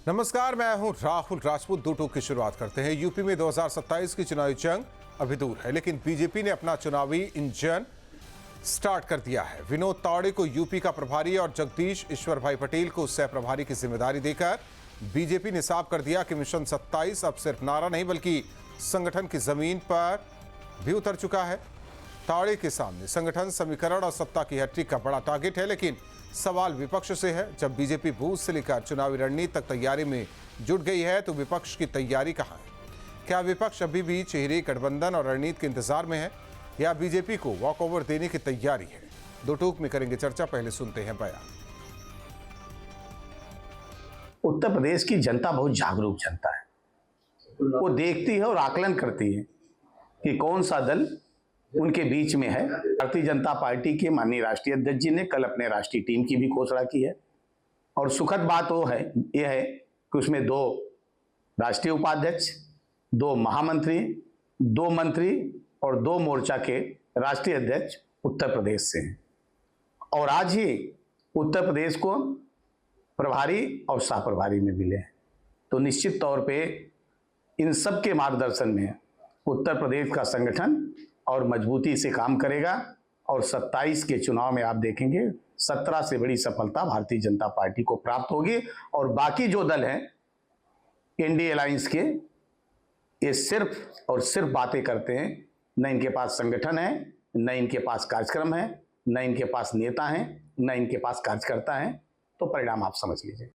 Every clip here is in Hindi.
नमस्कार, मैं हूं राहुल राजपूत। दो टूक की शुरुआत करते हैं। यूपी में 2027 की चुनावी जंग अभी दूर है, लेकिन बीजेपी ने अपना चुनावी इंजन स्टार्ट कर दिया है। विनोद तावड़े को यूपी का प्रभारी और जगदीश ईश्वर भाई पटेल को सह प्रभारी की जिम्मेदारी देकर बीजेपी ने साफ कर दिया कि मिशन 27 अब सिर्फ नारा नहीं बल्कि संगठन की जमीन पर भी उतर चुका है। तावड़े के सामने संगठन, समीकरण और सत्ता की हैट्रिक का बड़ा टारगेट है, लेकिन सवाल विपक्ष से है। जब बीजेपी बूथ से लेकर चुनावी रणनीति तक तैयारी में जुट गई है, तो विपक्ष की तैयारी कहां है? क्या विपक्ष अभी भी चेहरे गठबंधन और रणनीति के इंतजार में है, या बीजेपी को वॉकओवर देने की तैयारी है? दो टूक में करेंगे चर्चा। पहले सुनते हैं बयान। उत्तर प्रदेश की जनता बहुत जागरूक जनता है। वो देखती है और आकलन करती है कि कौन सा दल उनके बीच में है। भारतीय जनता पार्टी के माननीय राष्ट्रीय अध्यक्ष जी ने कल अपने राष्ट्रीय टीम की भी घोषणा की है, और सुखद बात यह है कि उसमें 2 राष्ट्रीय उपाध्यक्ष, 2 महामंत्री, 2 मंत्री और 2 मोर्चा के राष्ट्रीय अध्यक्ष उत्तर प्रदेश से हैं। और आज ही उत्तर प्रदेश को प्रभारी और सह प्रभारी में मिले हैं। तो निश्चित तौर पे इन सब के मार्गदर्शन में उत्तर प्रदेश का संगठन और मजबूती से काम करेगा, और 27 के चुनाव में आप देखेंगे 17 से बड़ी सफलता भारतीय जनता पार्टी को प्राप्त होगी। और बाकी जो दल हैं एनडीए अलायंस के, ये सिर्फ और सिर्फ बातें करते हैं। न इनके पास संगठन है, न इनके पास कार्यक्रम है, न इनके पास नेता हैं, न इनके पास कार्यकर्ता हैं। तो परिणाम आप समझ लीजिए।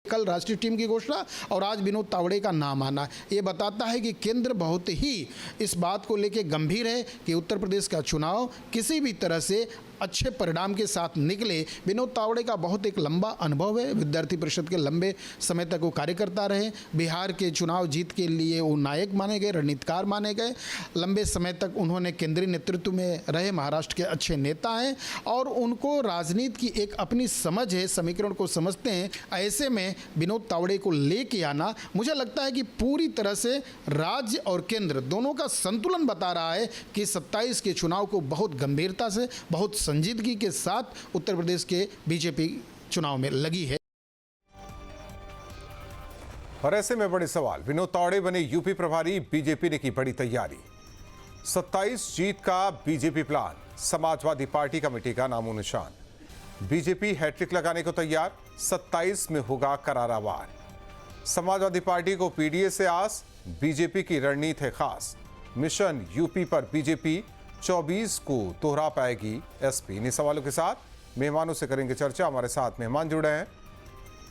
कल राष्ट्रीय टीम की घोषणा और आज विनोद तावड़े का नाम आना, ये बताता है कि केंद्र बहुत ही इस बात को लेकर गंभीर है कि उत्तर प्रदेश का चुनाव किसी भी तरह से अच्छे परिणाम के साथ निकले। विनोद तावड़े का बहुत एक लंबा अनुभव है। विद्यार्थी परिषद के लंबे समय तक वो कार्यकर्ता रहे। बिहार के चुनाव जीत के लिए वो नायक माने गए, रणनीतिकार माने गए। लंबे समय तक उन्होंने केंद्रीय नेतृत्व में रहे, महाराष्ट्र के अच्छे नेता हैं, और उनको राजनीति की एक अपनी समझ है, समीकरण को समझते हैं। ऐसे में विनोद तावड़े को लेके आना, मुझे लगता है कि पूरी तरह से राज्य और केंद्र दोनों का संतुलन बता रहा है कि 27 के चुनाव को बहुत गंभीरता से, बहुत संजीदगी के साथ उत्तर प्रदेश के बीजेपी चुनाव में लगी है। और ऐसे में बड़े सवाल, विनोद तावड़े बने यूपी प्रभारी, बीजेपी ने की बड़ी तैयारी। 27 जीत का बीजेपी प्लान, समाजवादी पार्टी का मिटेगा नामो निशान। बीजेपी हैट्रिक लगाने को तैयार, 27 में होगा करारा वार। समाजवादी पार्टी को पीडीए से आस, बीजेपी की रणनीति है खास। मिशन यूपी पर बीजेपी 24 को दोहरा पाएगी एसपी। इन सवालों के साथ मेहमानों से करेंगे चर्चा। हमारे साथ मेहमान जुड़े हैं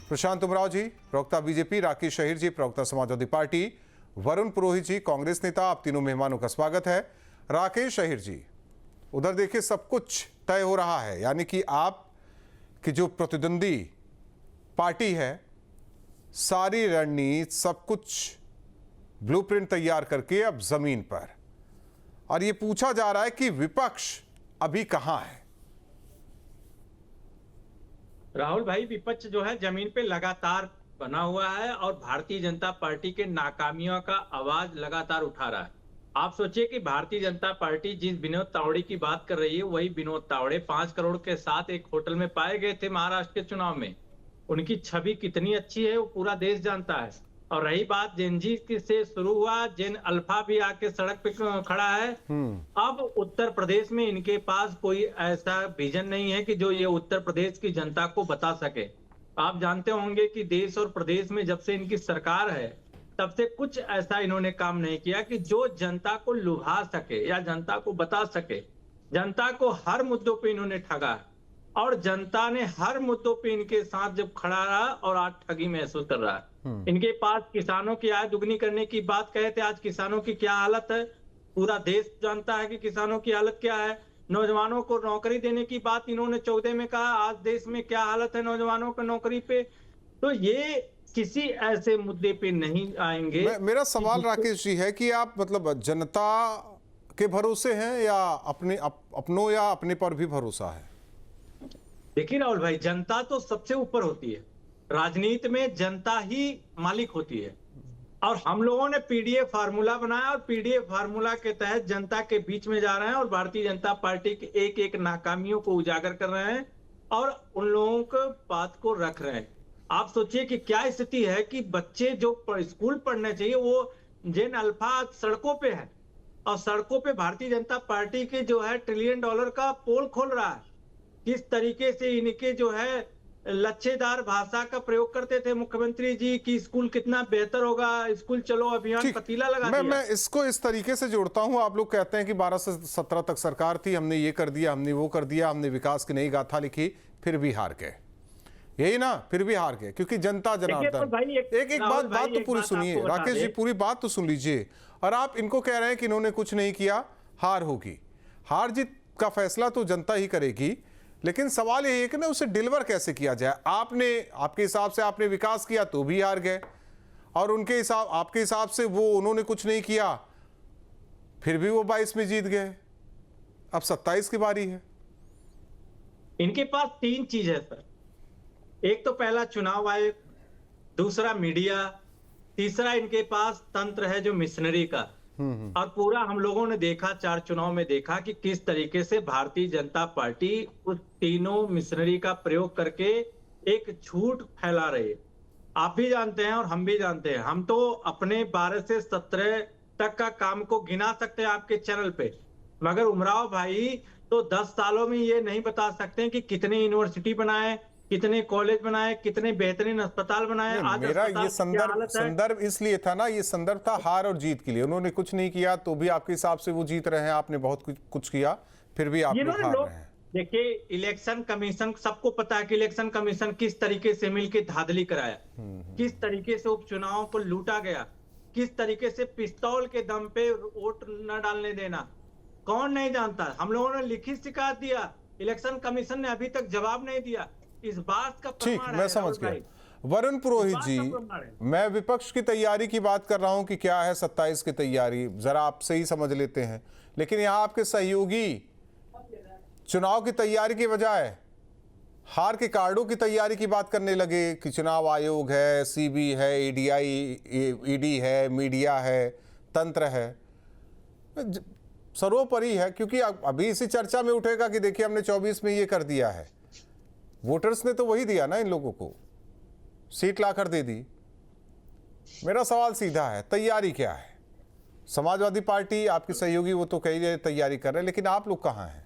प्रशांत उमराव जी, प्रवक्ता बीजेपी, राकेश शहीर जी, प्रवक्ता समाजवादी पार्टी, वरुण पुरोहित जी, कांग्रेस नेता। आप तीनों मेहमानों का स्वागत है। राकेश शहीर जी, उधर देखिए सब कुछ तय हो रहा है, यानी कि आप की जो प्रतिद्वंदी पार्टी है, सारी रणनीति, सब कुछ ब्लूप्रिंट तैयार करके अब जमीन पर, और ये पूछा जा रहा है कि विपक्ष अभी कहां है? राहुल भाई, विपक्ष जो है जमीन पे लगातार बना हुआ है और भारतीय जनता पार्टी के नाकामियों का आवाज लगातार उठा रहा है। आप सोचिए कि भारतीय जनता पार्टी जिस विनोद तावड़े की बात कर रही है, वही विनोद तावड़े 5 करोड़ के साथ एक होटल में पाए गए थे महाराष्ट्र के चुनाव में। उनकी छवि कितनी अच्छी है वो पूरा देश जानता है। और रही बात जेनजी से शुरू हुआ, जेन अल्फा भी आके सड़क पे खड़ा है। अब उत्तर प्रदेश में इनके पास कोई ऐसा विजन नहीं है कि जो ये उत्तर प्रदेश की जनता को बता सके। आप जानते होंगे कि देश और प्रदेश में जब से इनकी सरकार है, तब से कुछ ऐसा इन्होंने काम नहीं किया कि जो जनता को लुभा सके या जनता को बता सके। जनता को हर मुद्दों पे इन्होंने ठगा है, और जनता ने हर मुद्दों पे इनके साथ जब खड़ा रहा और आज ठगी महसूस कर रहा है। इनके पास किसानों की आय दुगनी करने की बात कहे थे, आज किसानों की क्या हालत है पूरा देश जानता है कि किसानों की हालत क्या है। नौजवानों को नौकरी देने की बात इन्होंने 14 में कहा, आज देश में क्या हालत है नौजवानों को नौकरी पे। तो ये किसी ऐसे मुद्दे पे नहीं आएंगे। मेरा सवाल राकेश जी है कि आप मतलब जनता के भरोसे हैं या अपनों या अपने पर भी भरोसा है? देखिए राहुल भाई, जनता तो सबसे ऊपर होती है। राजनीति में जनता ही मालिक होती है, और हम लोगों ने पीडीए फार्मूला बनाया और पीडीए फार्मूला के तहत जनता के बीच में जा रहे हैं और भारतीय जनता पार्टी के एक एक नाकामियों को उजागर कर रहे हैं और उन लोगों को बात को रख रहे हैं। आप सोचिए कि क्या स्थिति है कि बच्चे जो स्कूल पढ़ने चाहिए वो जेन अल्फा सड़कों पे है, और सड़कों पे भारतीय जनता पार्टी के जो है $1 ट्रिलियन का पोल खोल रहा है। किस तरीके से इनके जो है लच्छेदार भाषा का प्रयोग करते थे मुख्यमंत्री जी कि स्कूल कितना बेहतर होगा, स्कूल चलो अभियान ठीक, पतीला लगा दिया। मैं इसको इस तरीके से जोड़ता हूं। आप लोग कहते हैं कि 12 से 17 तक सरकार थी, हमने ये कर दिया, हमने वो कर दिया, हमने विकास की नई गाथा लिखी, फिर भी हार गए, यही ना, फिर भी हार गए क्योंकि जनता जनार्दन। एक बात तो पूरी सुनिए राकेश जी, पूरी बात तो सुन लीजिए। और आप इनको कह रहे हैं कि इन्होंने कुछ नहीं किया, हार होगी। हार जीत का फैसला तो जनता ही करेगी, लेकिन सवाल ये है कि ना उसे डिलीवर कैसे किया जाए। आपके हिसाब से आपने विकास किया तो भी हार गए, और आपके हिसाब से वो उन्होंने कुछ नहीं किया फिर भी वो 22 में जीत गए। अब 27 की बारी है। इनके पास 3 चीज है सर। एक तो पहला चुनाव आयोग, दूसरा मीडिया, तीसरा इनके पास तंत्र है जो मिशनरी का। और पूरा हम लोगों ने देखा, 4 चुनाव में देखा कि किस तरीके से भारतीय जनता पार्टी उस तीनों मिशनरी का प्रयोग करके एक झूठ फैला रही है। आप भी जानते हैं और हम भी जानते हैं। हम तो अपने 12 से 17 तक का काम को गिना सकते हैं आपके चैनल पे, मगर उमराव भाई तो 10 सालों में ये नहीं बता सकते कि कितने यूनिवर्सिटी बनाए, कितने कॉलेज बनाए, कितने बेहतरीन अस्पताल बनाए। आज मेरा ये संदर्भ इसलिए था ना, ये संदर्भ था हार और जीत के लिए। उन्होंने कुछ नहीं किया तो भी आपके हिसाब से वो जीत रहे हैं, आपने बहुत कुछ किया फिर भी आप लोग हार रहे हैं। देखिए, इलेक्शन कमीशन, सबको पता है कि इलेक्शन कमीशन किस तरीके से मिलकर धांधली कराया, किस तरीके से उपचुनाव को लूटा गया, किस तरीके से पिस्तौल के दम पे वोट न डालने देना, कौन नहीं जानता। हम लोगों ने लिखित शिकायत दिया, इलेक्शन कमीशन ने अभी तक जवाब नहीं दिया। इस बात का ठीक, मैं समझ गया। वरुण पुरोहित जी, मैं विपक्ष की तैयारी की बात कर रहा हूं कि क्या है 27 की तैयारी, जरा आप सही समझ लेते हैं। लेकिन यहां आपके सहयोगी चुनाव की तैयारी की बजाय हार के कार्डों की तैयारी की बात करने लगे कि चुनाव आयोग है, सीबी है, ईडी है, मीडिया है, तंत्र है। सर्वोपरि है, क्योंकि अभी इसी चर्चा में उठेगा कि देखिए हमने 24 में ये कर दिया है। वोटर्स ने तो वही दिया ना, इन लोगों को सीट लाकर दे दी। मेरा सवाल सीधा है, तैयारी क्या है? समाजवादी पार्टी आपके सहयोगी वो तो कई तैयारी कर रहे हैं, लेकिन आप लोग कहां हैं?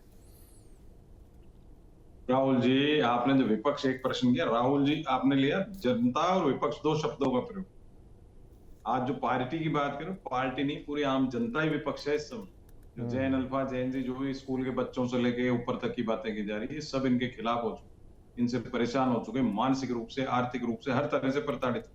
राहुल जी, आपने जो विपक्ष एक प्रश्न किया, राहुल जी आपने लिया जनता और विपक्ष 2 शब्दों का प्रयोग। आज जो पार्टी की बात करो, पार्टी नहीं पूरी आम जनता ही विपक्ष है इस समय। जो जैन अल्फा, जैन जी, जो भी स्कूल के बच्चों से लेके ऊपर तक की बातें की जा रही है, सब इनके खिलाफ हो चुके, इनसे परेशान हो चुके, मानसिक रूप से, आर्थिक रूप से, हर तरह से प्रताड़ित।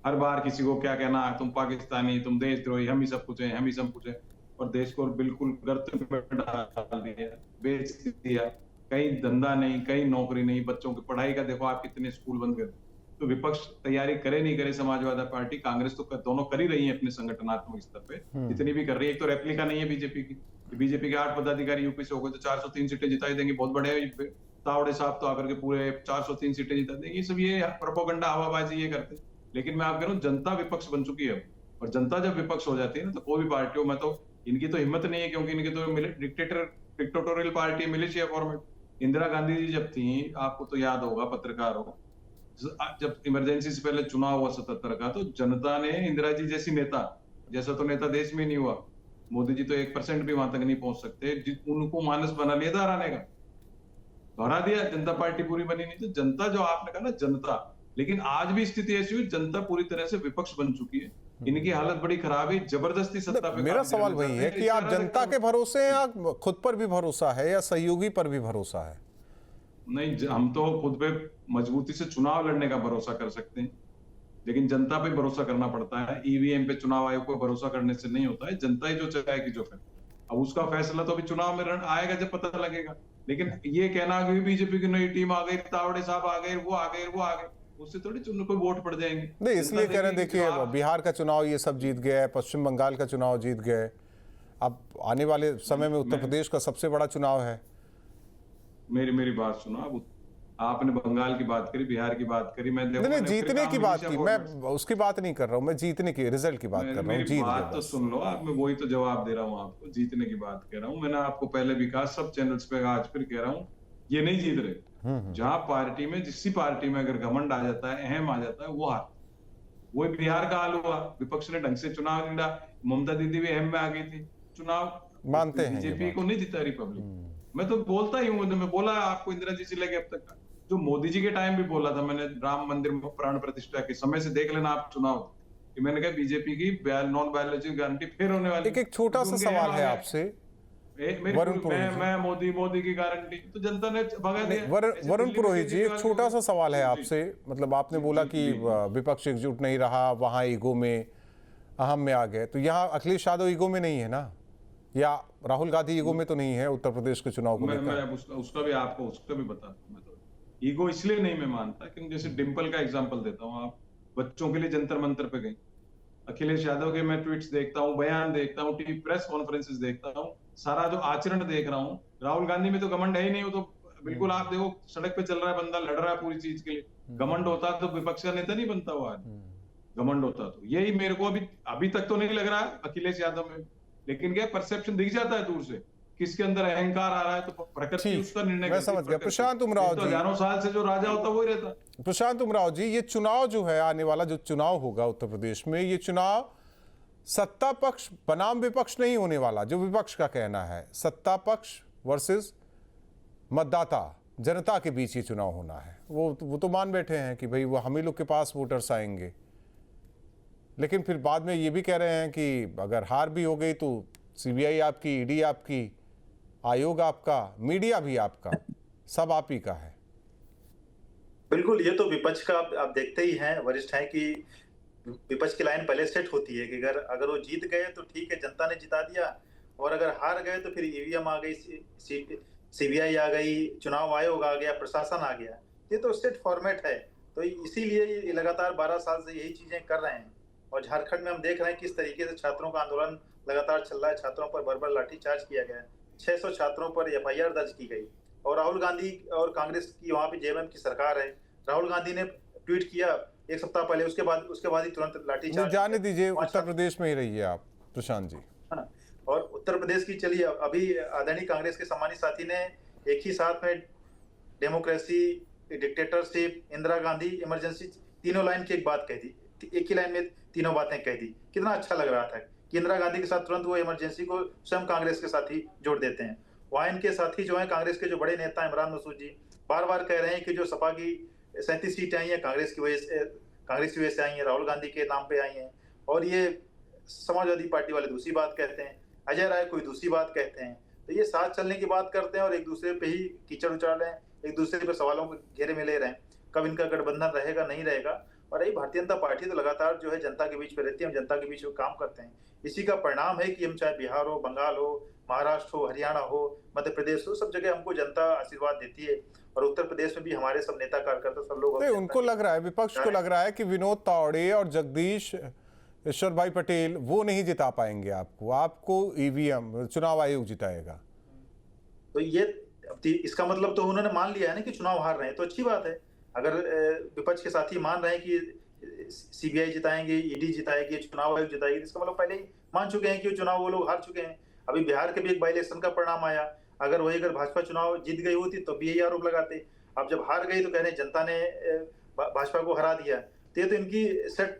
हर बार किसी को क्या कहना, तुम पाकिस्तानी, तुम देशद्रोही, हम ही सब कुछ है, हम ही सब कुछ है, और देश को बिल्कुल गर्त में डाल दिया, बेच दिया। कहीं धंधा नहीं, कहीं नौकरी नहीं, बच्चों की पढ़ाई का देखो आप कितने स्कूल बंद कर। तो विपक्ष तैयारी करे नहीं करे, समाजवादी पार्टी, कांग्रेस तो दोनों कर ही रही है अपने संगठनात्मक स्तर पे, जितनी भी कर रही है। एक तो रेप्लिका नहीं है बीजेपी की, बीजेपी के 8 पदाधिकारी यूपी से हो गए तो 403 सीटें जिताई देंगे, बहुत बड़े तावड़े साहब तो आकर के पूरे 403 सीटें जिता देंगे। ये सब ये प्रोपोगंडा, हवाबाजी ये करते। लेकिन मैं आप कह रहा हूँ, जनता विपक्ष बन चुकी है, और जनता जब विपक्ष हो जाती है ना, तो कोई भी पार्टी हो, मैं तो इनकी तो हिम्मत नहीं है, क्योंकि इनकी तो dictatorial party, militia format. Indira Gandhi ji जब थी, आपको तो याद होगा, पत्रकार हो, जब इमरजेंसी से पहले चुनाव हुआ 77 का, तो जनता ने इंदिरा जी जैसी नेता, जैसा तो नेता देश में नहीं हुआ, मोदी जी तो 1% भी वहां तक नहीं पहुंच सकते, उनको मानस बना लिया था हराने का, हरा दिया। जनता पार्टी पूरी बनी नहीं। तो जनता, जो आपने कहा ना जनता, लेकिन आज भी स्थिति ऐसी हुई, जनता पूरी तरह से विपक्ष बन चुकी है। इनकी हालत बड़ी खराब है, जबरदस्ती सत्ता पे। मेरा सवाल वही है कि आप जनता के भरोसे हैं, या खुद पर भी भरोसा है, या सहयोगी पर भी भरोसा है? नहीं, हम तो खुद पे मजबूती से चुनाव लड़ने का भरोसा कर सकते हैं, लेकिन जनता पे भरोसा करना पड़ता है। ईवीएम पे चुनाव आयोग को भरोसा करने से नहीं होता है। जनता ही जो चाहेगी जो करे, अब उसका फैसला तो अभी चुनाव में आएगा जब पता लगेगा। लेकिन ये कहना कि बीजेपी की नई टीम आ गई, तावड़े साहब आ गए, वो आ गए, वो आ गए, उससे थोड़ी उनको वोट पड़ जाएंगे। नहीं, इसलिए कह रहे हैं, देखिए बिहार का चुनाव ये सब जीत गया है, पश्चिम बंगाल का चुनाव जीत गए, अब आने वाले समय में उत्तर प्रदेश का सबसे बड़ा चुनाव है। मेरी बात सुनो। अब आपने बंगाल की बात करी, बिहार की बात करी, मैं नहीं जीतने की बात की, मैं उसकी बात नहीं कर रहा हूँ, मैं जीतने की, रिजल्ट की बात कर रहा हूँ। जीत बात तो सुन लो आप, मैं वही तो जवाब दे रहा हूँ आपको। जीतने की बात कह रहा हूँ मैंने आपको पहले विकास सब चैनल्स पे, आज फिर कह रहा हूँ, ये नहीं जीत रहे। जहां पार्टी में जिस पार्टी में अगर घमंड आ जाता है, अहम आ जाता है, वो हार। वो बिहार का हाल हुआ, विपक्ष ने ढंग से चुनाव नहीं लड़ा। ममता दीदी भी अहम में आ गई थी चुनाव, मानते हैं ये बीजेपी बात। को नहीं जीता रिपब्लिक। मैं तो बोलता ही हूँ, मैं बोला आपको इंदिरा जी से लेके अब तक का, जो मोदी जी के टाइम भी बोला था मैंने, राम मंदिर में प्राण प्रतिष्ठा के समय से देख लेना आप चुनाव, कि मैंने कहा बीजेपी की नॉन बायोलॉजिकल गारंटी फिर होने वाली। एक छोटा सा क्योंकि सवाल उनके है यहाँ आपसे, मेरी वरुण पुरोहित जी। मैं मोदी की गारंटी, तो जनता ने भगा दिया। ऐसे वरुण दिल्ली में पुरोहित जी, एक केजरीवाल छोटा सा सवाल है जी, आपसे। मतलब आपने बोला जी, कि जी, जी। विपक्ष एकजुट नहीं रहा, वहां ईगो में अहम में आ गए, तो यहाँ अखिलेश यादव ईगो में नहीं है ना, या राहुल गांधी ईगो में तो नहीं है उत्तर प्रदेश के चुनाव को मैं लेकर? उसका भी आपको उसका भी बताता हूँ। मैं तो ईगो इसलिए नहीं मैं मानता, क्योंकि जैसे डिम्पल का एग्जांपल देता हूँ, आप बच्चों के लिए जंतर मंतर पे गई, अखिलेश यादव के मैं ट्वीट्स देखता हूँ, बयान देखता हूँ, टीवी प्रेस कॉन्फ्रेंसेस देखता हूँ, सारा जो आचरण देख रहा हूँ। राहुल गांधी में तो घमंड है ही नहीं, वो तो बिल्कुल आप देखो सड़क पे चल रहा है बंदा, लड़ रहा है पूरी चीज के लिए। घमंड होता तो विपक्ष का नेता नहीं बनता वो आज, घमंड होता तो। यही मेरे को अभी तक तो नहीं लग रहा है अखिलेश यादव में, लेकिन क्या परसेप्शन दिख जाता है दूर से, किसके अंदर अहंकार आ रहा है, तो प्रकृति ठीक, उसका निर्णय मैं करती है, समझ गया। प्रकृति। प्रशांत उमराव तो जी, हजारों साल से जो राजा होता वही रहता। प्रशांत उमराव जी, ये चुनाव जो है, आने वाला जो चुनाव होगा उत्तर प्रदेश में, ये चुनाव सत्ता पक्ष बनाम विपक्ष नहीं होने वाला, जो विपक्ष का कहना है। सत्ता पक्ष वर्सेस मतदाता, जनता के बीच ये चुनाव होना है। वो तो मान बैठे हैं कि भाई वो हम ही लोग के पास वोटर्स आएंगे, लेकिन फिर बाद में ये भी कह रहे हैं कि अगर हार भी हो गई तो सीबीआई आपकी, ईडी आपकी, आयोग आपका, मीडिया भी आपका, सब आप ही का है। बिल्कुल, ये तो विपक्ष का आप देखते ही हैं, वरिष्ठ हैं, कि विपक्ष की लाइन पहले सेट होती है कि अगर वो जीत गए तो ठीक है, जनता ने जिता दिया, और अगर हार गए तो फिर ईवीएम आ गई, सीबीआई आ गई, चुनाव आयोग आ गया, प्रशासन आ गया। ये तो स्टेट फॉर्मेट है। तो इसीलिए ये लगातार 12 साल से यही चीजें कर रहे हैं। और झारखंड में हम देख रहे हैं किस तरीके से छात्रों का आंदोलन लगातार चल रहा है, छात्रों पर बर्बर लाठीचार्ज किया गया, 600 छात्रों पर एफआईआर दर्ज की गई। और राहुल गांधी और कांग्रेस की वहां पे जेएमएम की सरकार है, राहुल गांधी ने ट्वीट किया एक सप्ताह पहले, उसके बाद ही तुरंत लाठीचार्ज। जाने दीजिए, उत्तर प्रदेश में ही रहिए आप प्रशांत जी। हाँ, और उत्तर प्रदेश की चलिए, अभी आदरणीय कांग्रेस के सम्मानित साथी ने एक ही साथ में democracy, dictatorship, Indira Gandhi, emergency, तीनों लाइन की एक बात कह दी, एक ही लाइन में तीनों बातें कह दी। कितना अच्छा लग रहा था कि इंदिरा गांधी के साथ तुरंत वो इमरजेंसी को स्वयं कांग्रेस के साथी जोड़ देते हैं। वहां इनके साथी जो है कांग्रेस के जो बड़े नेता इमरान मसूद जी बार बार कह रहे हैं कि जो सपा की 37 सीटें आई है कांग्रेस की वजह से आई है, राहुल गांधी के नाम पे आई हैं। और ये समाजवादी पार्टी वाले दूसरी बात कहते हैं, अजय राय कोई दूसरी बात कहते हैं। तो ये साथ चलने की बात करते हैं और एक दूसरे पे ही कीचड़ उछाल रहे हैं, एक दूसरे पर सवालों के घेरे में ले रहे हैं, कब इनका गठबंधन रहेगा नहीं रहेगा। और यही भारतीय जनता पार्टी तो लगातार जो है जनता के बीच में रहती है, हम जनता के बीच में काम करते हैं। इसी का परिणाम है कि हम चाहे बिहार हो, बंगाल हो, महाराष्ट्र हो, हरियाणा हो, मध्य प्रदेश हो, सब जगह हमको जनता आशीर्वाद देती है। और उत्तर प्रदेश में भी हमारे सब नेता कार्यकर्ता सब लोग, नहीं, उनको लग रहा है, विपक्ष को लग रहा है कि विनोद तावड़े और जगदीश ईश्वर भाई पटेल वो नहीं जिता पाएंगे आपको ईवीएम, चुनाव आयोग जिताएगा। तो ये इसका मतलब तो उन्होंने मान लिया है ना कि चुनाव हार रहे हैं, तो अच्छी बात है। अगर विपक्ष के साथी मान रहे हैं कि सीबीआई जिताएंगे, ईडी जिताएगी, चुनाव आयोग जिताएगी, इसका मतलब पहले ही मान चुके हैं कि चुनाव वो लोग हार चुके हैं। अभी बिहार के भी एक बाई इलेक्शन का परिणाम आया, अगर भाजपा चुनाव जीत गई होती तो भी यही आरोप लगाते। अब जब हार गई तो कह रहे जनता ने भाजपा को हरा दिया। तो ये तो इनकी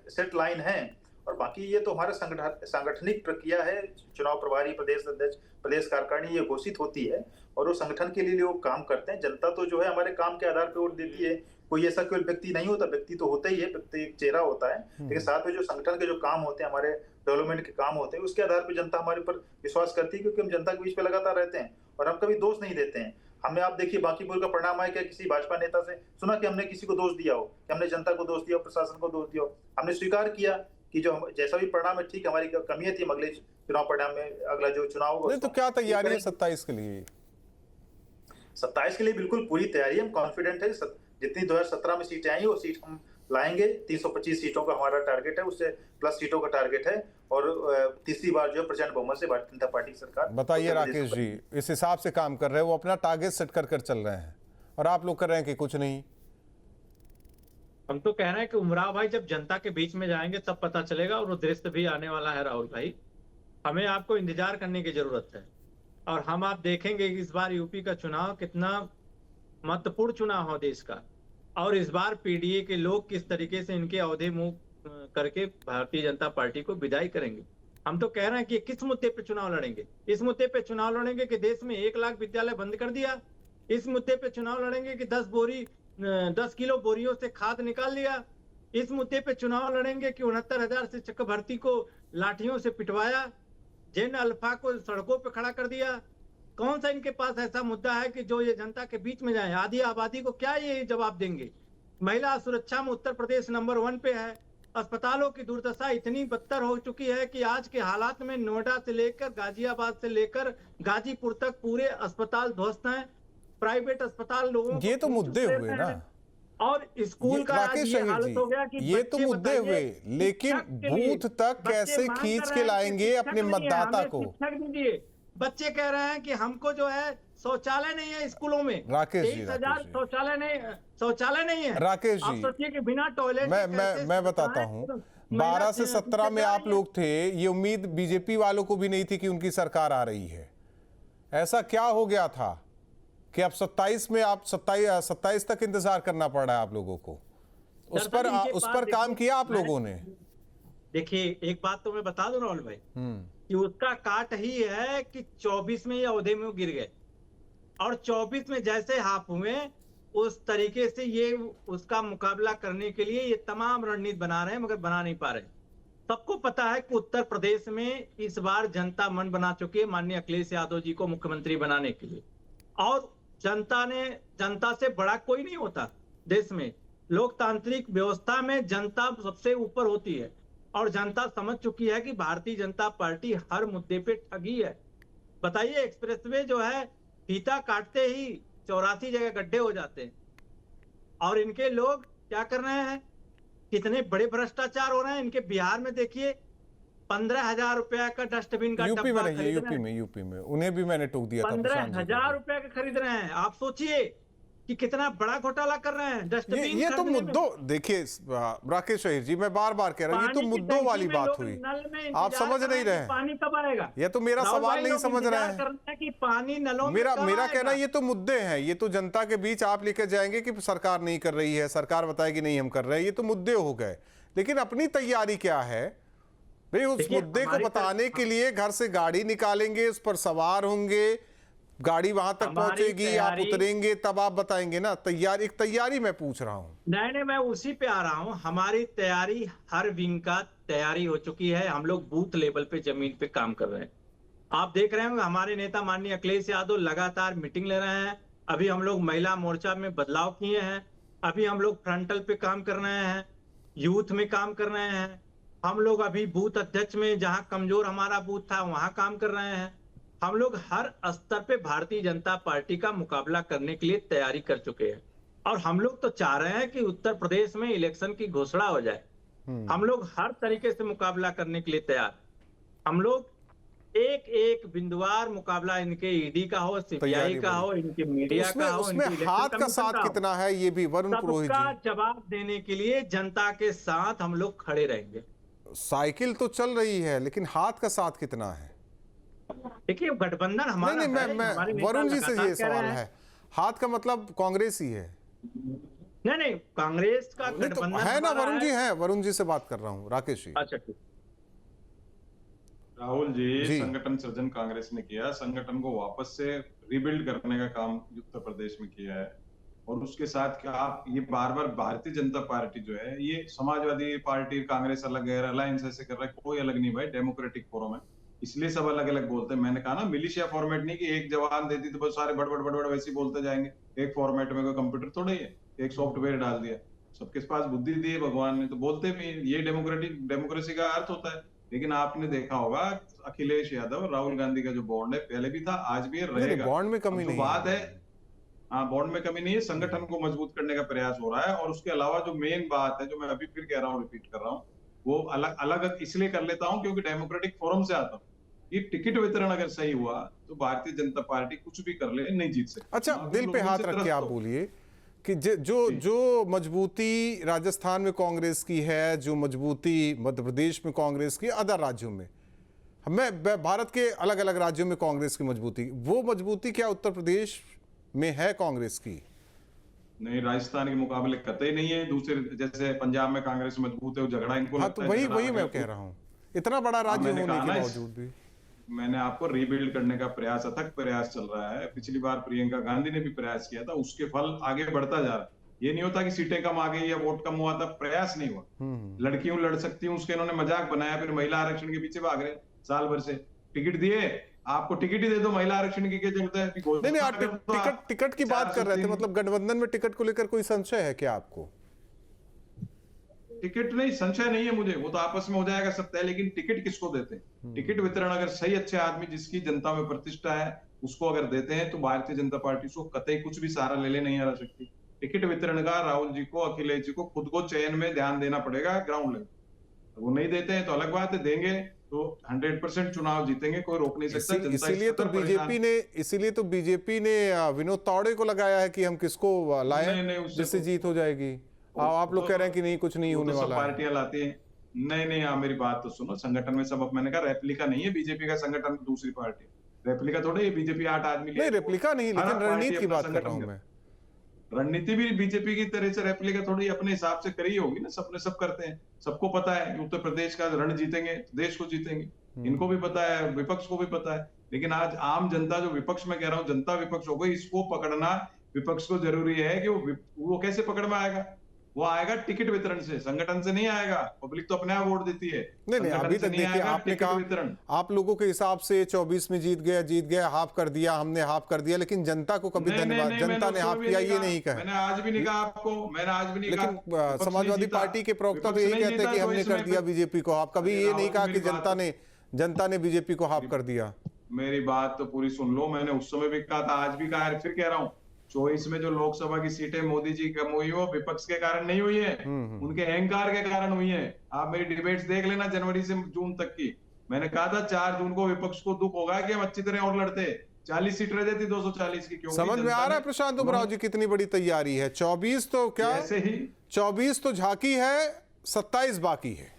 सेट लाइन है। और बाकी ये तो हमारा सांगठनिक प्रक्रिया है, चुनाव प्रभारी, प्रदेश अध्यक्ष, प्रदेश कार्यकारिणी ये घोषित होती है और वो संगठन के लिए लोग काम करते हैं। जनता तो जो है हमारे काम के आधार पर वोट देती है, कोई ऐसा कोई व्यक्ति नहीं होता, व्यक्ति तो होता ही है, व्यक्ति एक चेहरा होता है, लेकिन साथ में जो संगठन के जो काम होते हैं, हमारे डेवलपमेंट के काम होते हैं, उसके आधार पर जनता हमारे ऊपर विश्वास करती है, क्योंकि हम जनता के बीच में लगातार रहते हैं और हम कभी दोष नहीं देते हैं। हमने, आप देखिए बांकीपुर का परिणाम है, क्या किसी भाजपा नेता से सुना कि हमने किसी को दोष दिया हो, कि हमने जनता को दोष दिया, प्रशासन को दोष दिया हो? हमने स्वीकार किया कि जो जैसा भी परिणाम है ठीक है, हमारी कमी थी, अगले चुनाव परिणाम में अगला जो चुनाव होगा। तो क्या तैयारी है 27 के लिए? 27 के लिए बिल्कुल पूरी तैयारी, हम कॉन्फिडेंट है। जितनी 2017 में सीटें आई वो सीट हम लाएंगे। 325 सीटों का हमारा टारगेट है, उससे प्लस सीटों का टारगेट है। और तीसरी बार जो है प्रचंड बहुमत से भारतीय जनता पार्टी की सरकार। बताइए राकेश जी, इस हिसाब से काम कर रहे हैं, वो अपना टारगेट सेट कर चल रहे हैं और आप लोग कर रहे हैं कि कुछ नहीं। हम तो कह रहे हैं कि उमराव भाई जब जनता के बीच में जाएंगे तब पता चलेगा, और वो दृश्य भी आने वाला है। राहुल भाई, हमें आपको इंतजार करने की जरूरत है। और हम आप देखेंगे कि इस बार यूपी का चुनाव कितना महत्वपूर्ण चुनाव हो देश का, और इस बार पीडीए के लोग किस तरीके से इनके औहदे मुंह करके भारतीय जनता पार्टी को विदाई करेंगे। हम तो कह रहे हैं कि किस मुद्दे पे चुनाव लड़ेंगे। इस मुद्दे पे चुनाव लड़ेंगे कि देश में 1 लाख विद्यालय बंद कर दिया। इस मुद्दे पे चुनाव लड़ेंगे कि 10 किलो बोरियों से खाद निकाल दिया। इस मुद्दे पे चुनाव लड़ेंगे कि 69,000 से चक्र भर्ती को लाठियों से पिटवाया, जेन अल्फा को सड़कों पे खड़ा कर दिया। कौन सा इनके पास ऐसा मुद्दा है कि जो ये जनता के बीच में जाए? आधी आबादी को क्या ये जवाब देंगे? महिला सुरक्षा में उत्तर प्रदेश नंबर 1 पे है। अस्पतालों की दुर्दशा इतनी बदतर हो चुकी है कि आज के हालात में नोएडा से लेकर गाजियाबाद से लेकर गाजीपुर तक पूरे अस्पताल ध्वस्त हैं। प्राइवेट अस्पताल लोगों ये को तो मुद्दे देते हुए हैं। ना, और स्कूल का आज राकेश ये शहीद हालत हो गया कि जी, ये तो बच्चे मुद्दे बताइए, हुए, लेकिन शिक्षक के लिए बूथ तक बच्चे कैसे मांग खींच कर के रहे हैं कि लाएंगे शिक्षक अपने नहीं है, मतदाता हमें को? शिक्षक दीजिए। बच्चे कह रहे हैं कि हमको जो है शौचालय नहीं है स्कूलों में। राकेश जी, 23,000 राकेश जी। शौचालय नहीं है। राकेश आप जी, सोचिए कि बिना टॉयलेट मैं बताता हूं, 12 से 17 में आप लोग थे, ये उम्मीद बीजेपी वालों को भी नहीं थी कि उनकी सरकार आ रही है। ऐसा क्या हो गया था कि अब 27 में आप 27 तक इंतजार करना पड़ रहा है आप लोगों को? उस पर काम किया आप लोगों ने? देखिए, एक बात तो मैं बता दूं राहुल भाई, कि उसका काट ही है कि 24 में ये औहदे में गिर गए, और 24 में जैसे हाफ हुए उस तरीके से ये उसका मुकाबला करने के लिए ये तमाम रणनीति बना रहे हैं, मगर बना नहीं पा रहे। सबको पता है कि उत्तर प्रदेश में इस बार जनता मन बना चुकी है माननीय अखिलेश यादव जी को मुख्यमंत्री बनाने के लिए, और जनता से बड़ा कोई नहीं होता देश में। लोकतांत्रिक व्यवस्था में जनता सबसे ऊपर होती है, और जनता समझ चुकी है कि भारतीय जनता पार्टी हर मुद्दे पे ठगी है। बताइए, एक्सप्रेसवे जो है फीता काटते ही 84 जगह गड्ढे हो जाते हैं, और इनके लोग क्या कर रहे हैं? कितने बड़े भ्रष्टाचार हो रहे हैं इनके। बिहार में देखिए, 15,000 रुपया का डस्टबिन का यूपी में डब्बा नहीं है, खरीद रहे हैं। यूपी में उन्हें भी मैंने टोक दिया था। 15,000 रुपया का खरीद रहे हैं। आप सोचिए कि कितना बड़ा घोटाला कर रहे हैं डस्टबिन ये तो मुद्दों, देखिए राकेश शहीद जी, मैं बार बार कह रहा हूँ, ये तो मुद्दों वाली बात हुई, आप समझ नहीं रहे। पानी कब आएगा? ये तो मेरा सवाल नहीं समझ रहे हैं कि पानी नलों में मेरा कब मेरा आएगा? कहना, ये तो मुद्दे हैं, ये तो जनता के बीच आप लेकर जाएंगे कि सरकार नहीं कर रही है, सरकार बताएगी नहीं हम कर रहे हैं, ये तो मुद्दे हो गए। लेकिन अपनी तैयारी क्या है भाई? उस मुद्दे को बताने के लिए घर से गाड़ी निकालेंगे, उस पर सवार होंगे, गाड़ी वहां तक पहुंचेगी, आप उतरेंगे, तब आप बताएंगे ना। एक तैयारी मैं पूछ रहा हूं। नहीं, मैं उसी पे आ रहा हूं। हमारी तैयारी, हर विंग का तैयारी हो चुकी है। हम लोग बूथ लेवल पे जमीन पे काम कर रहे हैं। आप देख रहे हैं हमारे नेता माननीय अखिलेश यादव लगातार मीटिंग ले रहे हैं। अभी हम लोग महिला मोर्चा में बदलाव किए हैं। अभी हम लोग फ्रंटल पे काम कर रहे हैं, यूथ में काम कर रहे हैं। हम लोग अभी बूथ अध्यक्ष में, जहां कमजोर हमारा बूथ था, वहां काम कर रहे हैं। हम लोग हर स्तर पे भारतीय जनता पार्टी का मुकाबला करने के लिए तैयारी कर चुके हैं, और हम लोग तो चाह रहे हैं कि उत्तर प्रदेश में इलेक्शन की घोषणा हो जाए। हम लोग हर तरीके से मुकाबला करने के लिए तैयार। हम लोग एक बिंदुवार मुकाबला, इनके ईडी का हो, सीबीआई का हो, इनके मीडिया का हो, उसमें हाथ का साथ कितना है, ये भी वरुण पुरोहित सबका जी। जवाब देने के लिए जनता के साथ हम लोग खड़े रहेंगे। साइकिल तो चल रही है, लेकिन हाथ का साथ कितना है? देखिए, गठबंधन हमारा नहीं, है, हमारे नेता वरुण जी से लगातार ये कह रहे सवाल हैं। है, हाथ का मतलब कांग्रेस ही है? नहीं, कांग्रेस का नहीं तो गठबंधन है ना, हमारा वरुण जी है, वरुण जी से बात कर रहा हूँ, राकेश जी। अच्छा, ठीक। राहुल जी, जी। संगठन सृजन कांग्रेस ने किया, संगठन को वापस से रिबिल्ड करने का काम उत्तर प्रदेश में किया है। और उसके साथ क्या आप ये बार बार भारतीय जनता पार्टी जो है, ये समाजवादी पार्टी, कांग्रेस अलग है, अलायंस ऐसे कर रहा है, कोई अलग नहीं भाई, डेमोक्रेटिक फोरम है, इसलिए सब अलग अलग बोलते हैं। मैंने कहा ना, मिलिशिया फॉर्मेट नहीं कि एक जवान देती तो बस सारे बड़ वैसे ही बोलते जाएंगे। एक फॉर्मेट में कोई कंप्यूटर थोड़ा ही है, एक सॉफ्टवेयर डाल दिया, सबके पास बुद्धि दी है भगवान ने, तो बोलते भी ये डेमोक्रेसी का अर्थ होता है। लेकिन आपने देखा होगा अखिलेश यादव, राहुल गांधी का जो बॉन्ड है, पहले भी था, आज भी रहेगा। बॉन्ड में कमी नहीं बात है, हाँ, बॉन्ड में कमी नहीं है, संगठन को मजबूत करने का प्रयास हो रहा है। और उसके अलावा जो मेन बात है, जो मैं अभी फिर कह रहा हूँ, रिपीट कर रहा हूँ, वो अलग इसलिए कर लेता हूँ क्योंकि डेमोक्रेटिक फोरम से आता हूँ। ये टिकट वितरण अगर सही हुआ तो भारतीय जनता पार्टी कुछ भी कर ले, नहीं जीत सकती। अच्छा, दिल पे हाथ रख के आप बोलिए कि जो मजबूती राजस्थान में कांग्रेस की है, जो मजबूती मध्य प्रदेश में कांग्रेस की, अदर राज्यों में, भारत के अलग अलग राज्यों में कांग्रेस की मजबूती, वो मजबूती क्या उत्तर प्रदेश में है कांग्रेस की? नहीं, राजस्थान के मुकाबले कतई नहीं है। दूसरे जैसे पंजाब में कांग्रेस मजबूत है, वो झगड़ा इनको हाँ, लगता तो है, झगड़ा वही आ मैं गया कह तो- रहा हूँ, इतना बड़ा राज्य मैंने होने कहा के ना, बावजूद भी। मैंने आपको रीबिल्ड करने का प्रयास, अथक प्रयास चल रहा है। पिछली बार प्रियंका गांधी ने भी प्रयास किया था, उसके फल आगे बढ़ता जा रहा है। ये नहीं होता कि सीटें कम आ गई या वोट कम हुआ था, प्रयास नहीं हुआ। लड़कियों लड़ सकती हूँ, उसके इन्होंने मजाक बनाया, फिर महिला आरक्षण के पीछे भाग रहे साल भर से। टिकट दिए, आपको टिकट ही दे दो, महिला आरक्षण की क्या जरूरत है? नहीं, आप टिकट की बात कर रहे थे, 403 मतलब गठबंधन में टिकट को लेकर कोई संशय है क्या आपको? टिकट नहीं, संशय नहीं है मुझे, वो तो आपस में हो जाएगा सब तय, लेकिन टिकट किसको देते हैं? टिकट वितरण अगर सही अच्छे आदमी जिसकी जनता में प्रतिष्ठा है उसको अगर देते हैं तो भारतीय जनता पार्टी उसको कतई कुछ भी सहारा ले नहीं आ सकती। टिकट वितरण का राहुल जी को, अखिलेश जी को खुद को चयन में ध्यान देना पड़ेगा ग्राउंड लेवल। वो नहीं देते हैं तो अलग बात है, देंगे तो 100% चुनाव जीतेंगे, कोई रोक नहीं सकता। जनता इसीलिए तो बीजेपी ने विनोद तावड़े को लगाया है कि हम किसको लाएं जिससे जीत हो जाएगी। आप लोग कह रहे हैं कि नहीं, कुछ नहीं होने वाला है। पार्टियां लाती हैं। नहीं, आप मेरी बात तो सुनो। संगठन में सब, अब मैंने कहा रेप्लिका नहीं है बीजेपी का संगठन, दूसरी पार्टी रेप्लिका थोड़े, ये बीजेपी 8 आदमी नहीं, रेप्लिका नहीं, लेकिन रणनीति की बात कर रहा हूं मैं। रणनीति भी बीजेपी की तरह से रेप्लिका थोड़ी अपने हिसाब से करी होगी ना, सबने सब करते हैं। सबको पता है कि उत्तर प्रदेश का रण जीतेंगे देश को जीतेंगे, इनको भी पता है, विपक्ष को भी पता है। लेकिन आज आम जनता, जो विपक्ष में कह रहा हूँ, जनता विपक्ष हो गई, इसको पकड़ना विपक्ष को जरूरी है कि वो कैसे पकड़ में आएगा? वो आएगा टिकट वितरण से, संगठन से नहीं आएगा। पब्लिक तो अपने आप वोट देती है। नहीं, अभी तक देखिए, आपने कहा आप लोगों के हिसाब से 24 में जीत गया, हाफ कर दिया, हमने हाफ कर दिया, लेकिन जनता को कभी धन्यवाद, जनता ने हाफ किया ये नहीं कहा। मैंने आज भी नहीं कहा आपको, मैंने आज भी नहीं कहा। लेकिन समाजवादी पार्टी के प्रवक्ता तो यही कहते हैं कि हमने कर दिया बीजेपी को हाफ। कभी ये नहीं कहा कि जनता ने बीजेपी को हाफ कर दिया। मेरी बात तो पूरी सुन लो। मैंने उस समय भी कहा था, आज भी कहा है, फिर कह रहा हूँ। 24 में जो लोकसभा की सीटें मोदी जी कम हुई, वो विपक्ष के कारण नहीं हुई है, उनके अहंकार के कारण हुई है। आप मेरी डिबेट्स देख लेना जनवरी से जून तक की। मैंने कहा था 4 जून को विपक्ष को दुख होगा कि हम अच्छी तरह और लड़ते। 40 सीट रह जाती 240 की। क्यों? समझ में आ रहा है प्रशांत उमराव जी कितनी बड़ी तैयारी है। 24 तो क्या, ऐसे ही 24 तो झांकी है, 27 बाकी है।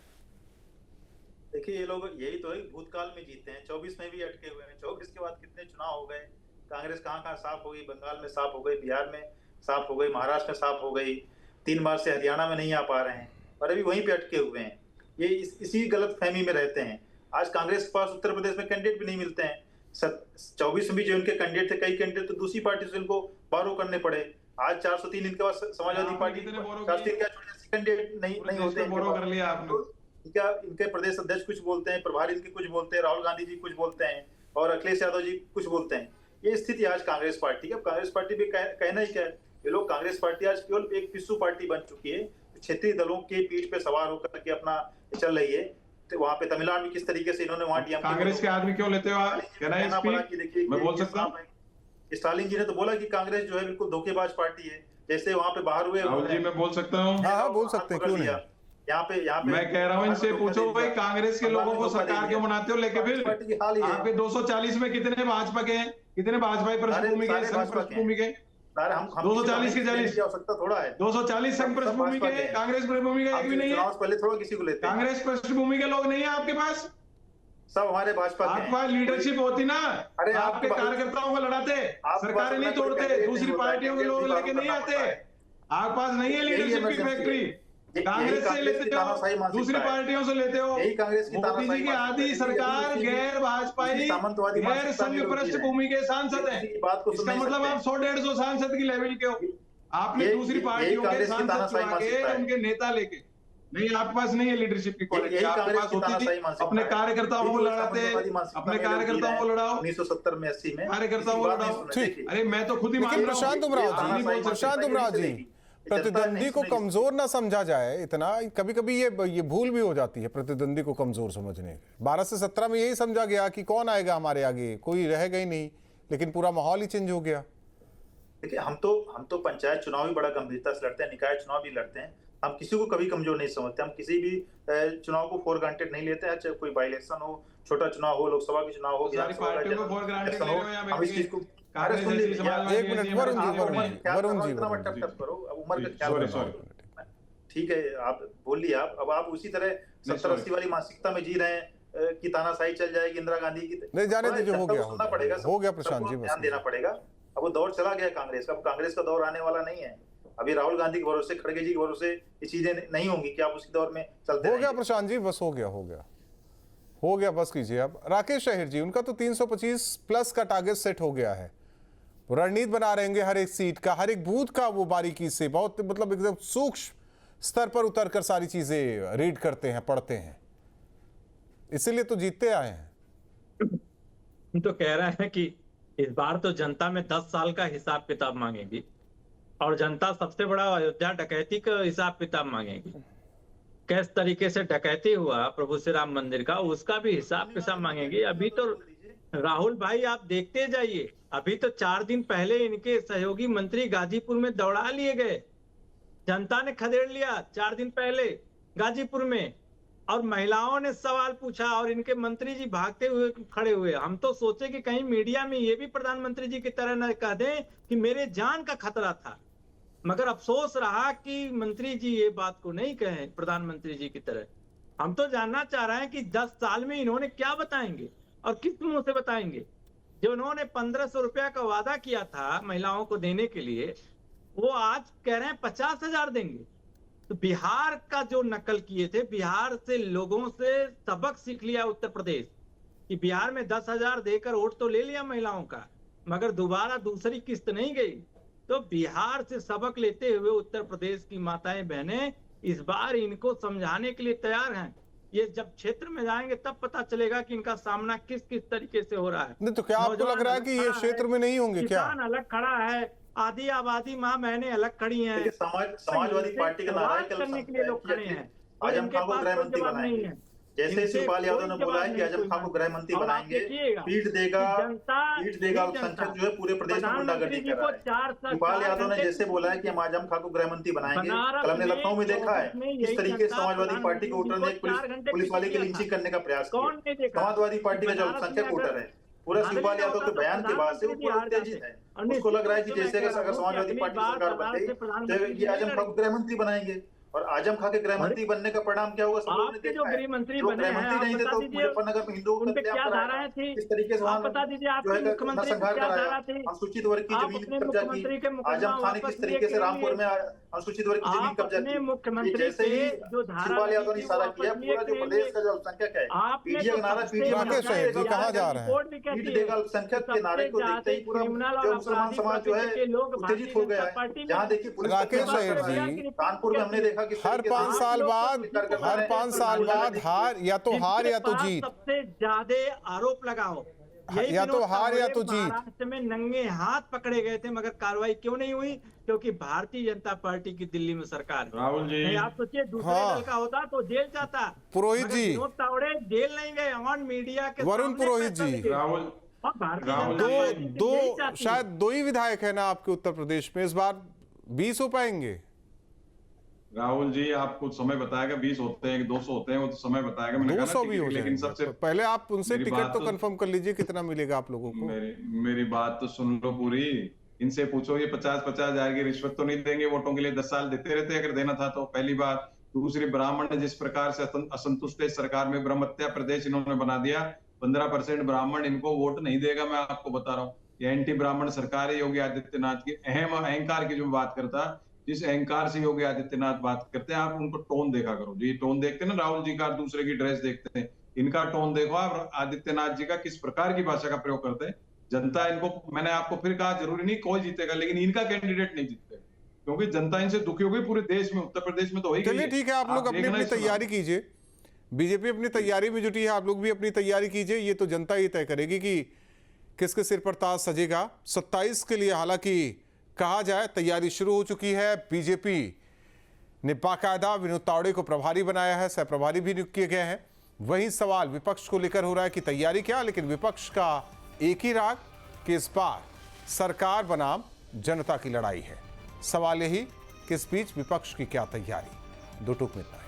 देखिए, ये लोग यही तो है, भूतकाल में जीते हैं, 24 में भी अटके हुए हैं। 24 के बाद कितने चुनाव हो गए, कांग्रेस कहाँ साफ हो गई, बंगाल में साफ हो गई, बिहार में साफ हो गई, महाराष्ट्र में साफ हो गई, 3 बार से हरियाणा में नहीं आ पा रहे हैं और अभी वहीं पे अटके हुए हैं। ये इसी गलत फहमी में रहते हैं। आज कांग्रेस के पास उत्तर प्रदेश में कैंडिडेट भी नहीं मिलते हैं। 24 में भी जो इनके कैंडिडेट थे, कई कैंडिडेट तो दूसरी पार्टी से इनको बारो करने पड़े। आज 403 इनके पास समाजवादी पार्टी कैंडिडेट नहीं होते। इनके प्रदेश अध्यक्ष कुछ बोलते हैं, प्रभारी इनके कुछ बोलते हैं, राहुल गांधी जी कुछ बोलते हैं और अखिलेश यादव जी कुछ बोलते हैं। ये स्थिति आज कांग्रेस पार्टी की। अब कांग्रेस पार्टी भी कहना ही क्या है, ये लोग, कांग्रेस पार्टी आज केवल एक पिस्सू पार्टी बन चुकी है, क्षेत्रीय दलों के पीठ पे सवार होकर के अपना चल रही है। तो वहां पे तमिलनाडु में किस तरीके से इन्होंने वहां डीएमके कांग्रेस के आदमी क्यों लेते हो आप? मैं बोल सकता हूं, स्टालिन जी ने तो बोला कि कांग्रेस जो है बिल्कुल धोखेबाज पार्टी है, जैसे वहां पे बाहर हुए। राहुल जी, मैं बोल सकता हूँ? हाँ, बोल सकते हैं, क्यों नहीं। यहाँ पे मैं कह रहा हूँ, इनसे पूछो भाई, कांग्रेस के लोगों को सरकार क्यों बनाते हो लेके? फिर आपके 240 में कितने भाजपा के हैं, कितने भाजपा पृष्ठभूमि के, संघ पृष्ठभूमि के? 240 के 40 आवश्यकता थोड़ा है। 240 संघ पृष्ठभूमि के, कांग्रेस पृष्ठभूमि का एक भी नहीं है। पहले थोड़ा किसी को लेते हैं। कांग्रेस पृष्ठभूमि के लोग नहीं है आपके पास, सब हमारे भाजपा के हैं। आपके पास लीडरशिप होती ना, अरे आपके कार्यकर्ताओं को लड़ाते, सरकारें नहीं तोड़ते, दूसरी पार्टियों के लोग लेके नहीं आते। आपके पास नहीं है लीडरशिप की फैक्ट्री। कांग्रेस से लेते हो, दूसरी पार्टियों से लेते हो। मोदी जी की आधी सरकार गैर भाजपाई, गैर संघ पृष्ठभूमि के सांसद हैं। इसका मतलब आप 100-150 सांसद की लेवल के हो। आपने दूसरी पार्टियों के सांसद चुना के, उनके नेता लेके नहीं, आपके पास नहीं है लीडरशिप की क्वालिटी। आपके पास होती थी, अपने कार्यकर्ताओं को लड़ाते, अपने कार्यकर्ताओं को लड़ाओ, 1970 में 80 में कार्यकर्ताओं को लड़ाओ। अरे मैं तो खुद ही मान रहा हूं। प्रशांत उमराव जी, प्रतिद्वंदी को कमजोर ना समझा जाए इतना। कभी कभी ये भूल भी हो जाती है प्रतिद्वंदी को कमजोर समझने। 12 से 17 में यही समझा गया कि कौन आएगा हमारे आगे, कोई रहेगा ही नहीं, लेकिन पूरा माहौल ही चेंज हो गया। देखिए, हम तो पंचायत चुनाव भी बड़ा गंभीरता से लड़ते हैं, निकाय चुनाव भी लड़ते हैं। हम किसी को कभी कमजोर नहीं समझते। हम किसी भी चुनाव को फॉर ग्रांटेड नहीं लेते हैं, चाहे कोई बाई इलेक्शन हो, छोटा चुनाव हो, लोकसभा के चुनाव हो, हम इस चीज को एक मिनट, वरुण जी, ठीक है, आप बोल लिए। अब आप उसी तरह 70-80 वाली मानसिकता में जी रहे हैं कि तानाशाही चल जाएगी, इंदिरा गांधी की। नहीं, जाने दीजिए, हो गया प्रशांत जी, ध्यान देना पड़ेगा। अब वो दौर चला गया कांग्रेस का, अब कांग्रेस का दौर आने वाला नहीं है। अभी राहुल गांधी के भरोसे, खड़गे जी के भरोसे ये चीजें नहीं होंगी कि आप उसी दौर में चलते हो गया रहेंगे। प्रशांत जी, बस हो गया बस कीजिए। अब राकेश अहिर जी, उनका तो 325 प्लस का टारगेट सेट हो गया है, वो रणनीति बना रहेंगे हर एक सीट का, हर एक बूथ का, वो बारीकी से, बहुत मतलब एकदम सूक्ष्म स्तर पर उतर कर सारी चीजें रीड करते हैं, पढ़ते हैं, इसीलिए तो जीतते आए हैं। तो कह रहे हैं कि इस बार तो जनता में 10 साल का हिसाब किताब मांगेगी और जनता सबसे बड़ा अयोध्या डकैती का हिसाब किताब मांगेगी। किस तरीके से डकैती हुआ प्रभु श्री राम मंदिर का, उसका भी हिसाब किताब मांगेगी। अभी तो राहुल भाई आप देखते जाइए, अभी तो 4 दिन पहले इनके सहयोगी मंत्री गाजीपुर में दौड़ा लिए गए, जनता ने खदेड़ लिया 4 दिन पहले गाजीपुर में, और महिलाओं ने सवाल पूछा और इनके मंत्री जी भागते हुए खड़े हुए। हम तो सोचे कि कहीं मीडिया में ये भी प्रधानमंत्री जी की तरह न कह दें कि मेरे जान का खतरा था, मगर अफसोस रहा कि मंत्री जी ये बात को नहीं कहे प्रधानमंत्री जी की तरह। हम तो जानना चाह रहे हैं कि 10 साल में इन्होंने क्या बताएंगे और किस मुंह से बताएंगे। जो उन्होंने 1500 रुपया का वादा किया था महिलाओं को देने के लिए, वो आज कह रहे हैं 50,000 देंगे। तो बिहार का जो नकल किए थे, बिहार से लोगों से सबक सीख लिया उत्तर प्रदेश कि बिहार में 10,000 देकर वोट तो ले लिया महिलाओं का, मगर दोबारा दूसरी किस्त नहीं गई। तो बिहार से सबक लेते हुए उत्तर प्रदेश की माताएं बहनें इस बार इनको समझाने के लिए तैयार हैं। ये जब क्षेत्र में जाएंगे तब पता चलेगा कि इनका सामना किस किस तरीके से हो रहा है। नहीं तो क्या आपको लग रहा है कि ये क्षेत्र में नहीं होंगे क्या? किसान अलग खड़ा है, आधी आबादी माँ बहनें अलग खड़ी हैं, देखिए, समाजवादी पार्टी का नारा है कि करने के लिए लोग खड़े हैं, आजम खान को गृह मंत्री बनाएंगे। जैसे शिवपाल यादव ने बोला है कि आजम खान को गृह मंत्री बनाएंगे, पीठ देगा अल्पसंख्यक जो है पूरे प्रदेश में गुंडागर्दी कर रहा है। शिवपाल यादव ने जैसे बोला है कि हम आजम खान को गृह मंत्री बनाएंगे, कल हमने लखनऊ में देखा है किस तरीके से समाजवादी पार्टी के वोटर ने पुलिस वाले की लिंचिंग करने का प्रयास किया। समाजवादी पार्टी का जो अल्पसंख्यक वोटर है, पूरा शिवपाल यादव के बयान के बाद से वो पूरा उत्तेजित है। उसको लग रहा है कि जैसे अगर समाजवादी पार्टी सरकार बन गई तो ये आजम खान को गृह मंत्री बनाएंगे, और आजम खान के गृह मंत्री बनने का परिणाम क्या होगा सब लोगों ने देखा है। गृह मंत्री जो गृह मंत्री नहीं थे तो मुजफ्फरनगर में हिंदुओं को क्या धाराएं थी, इस तरीके से वहां बता दीजिए। आप मुख्यमंत्री संघर्ष क्या धारा कराया, थी, अनुसूचित वर्ग की जमीन कब्जा की। आजम खान ने किस तरीके से रामपुर में अनुसूचित वर्ग की जमीन कब्जा की। जैसे ही शिवपाल यादव ने इशारा किया, पूरा जो प्रदेश का जो अल्पसंख्यक है, पीडीए का नारा कहाँ जा रहे हैं? पीठ देगा अल्पसंख्यक के नारे को देखते ही पूरा जो मुसलमान समाज जो है उत्तेजित हो गया है। जहाँ देखिए पुलिस राकेश अहिर जी, कानपुर में हमने देखा कि हर 5 साल बाद हार या तो जीत, सबसे ज्यादा आरोप लगाओ, या तो हार या तो जीत। महाराष्ट्र में नंगे हाथ पकड़े गए थे, मगर कार्रवाई क्यों नहीं हुई? क्योंकि भारतीय जनता पार्टी की दिल्ली में सरकार है। राहुल जी, आप सोचिए दूसरे दल का होता तो जेल जाता। पुरोहित जी, विनोद तावड़े जेल नहीं गए, ऑन मीडिया के वरुण पुरोहित जी, राहुल शायद 2 ही विधायक है ना आपके उत्तर प्रदेश में, इस बार 20 हो पाएंगे? राहुल जी आपको समय बताएगा, 20 होते हैं 200 होते हैं, वो तो समय बताएगा। मैंने 200 भी हो लेकिन जाएंगे। सबसे पहले आप उनसे मेरी टिकट बात तो कंफर्म कर लीजिए कितना मिलेगा आप लोगों को। मेरी बात तो सुन लो पूरी। इनसे पूछो ये 50-50 हजार की रिश्वत तो नहीं देंगे वोटों के लिए, 10 साल देते रहते अगर देना था तो। पहली बात। दूसरी, ब्राह्मण जिस प्रकार से असंतुष्ट है सरकार में, ब्रह्मत्या प्रदेश इन्होंने बना दिया, 15% ब्राह्मण इनको वोट नहीं देगा, मैं आपको बता रहा हूँ। ये एंटी ब्राह्मण सरकार है योगी आदित्यनाथ की। अहंकार की जो बात करता, जिस अहंकार से योगी आदित्यनाथ बात करते हैं, आप उनको टोन देखा करो। जी टोन देखते हैं ना राहुल जी का, दूसरे की ड्रेस देखते हैं, इनका टोन देखो आप आदित्यनाथ जी का किस प्रकार की भाषा का प्रयोग करते हैं। जनता इनको, मैंने आपको फिर कहा, जरूरी नहीं कोई जीतेगा, लेकिन इनका कैंडिडेट नहीं जीतेगा, क्योंकि जनता इनसे दुखी हो गई पूरे देश में, उत्तर प्रदेश में तो ही। चलिए ठीक है, आप लोग अपनी अपनी तैयारी कीजिए, बीजेपी अपनी तैयारी में जुटी है, आप लोग भी अपनी तैयारी कीजिए। ये तो जनता ही तय करेगी कि किसके सिर पर ताज सजेगा। 27 के लिए हालांकि कहा जाए तैयारी शुरू हो चुकी है। बीजेपी ने बाकायदा विनोद तावड़े को प्रभारी बनाया है, सह प्रभारी भी नियुक्त किए गए हैं। वही सवाल विपक्ष को लेकर हो रहा है कि तैयारी क्या, लेकिन विपक्ष का एक ही राग कि इस बार सरकार बनाम जनता की लड़ाई है। सवाल यही कि इस बीच विपक्ष की क्या तैयारी। 2 टूक मिलता है।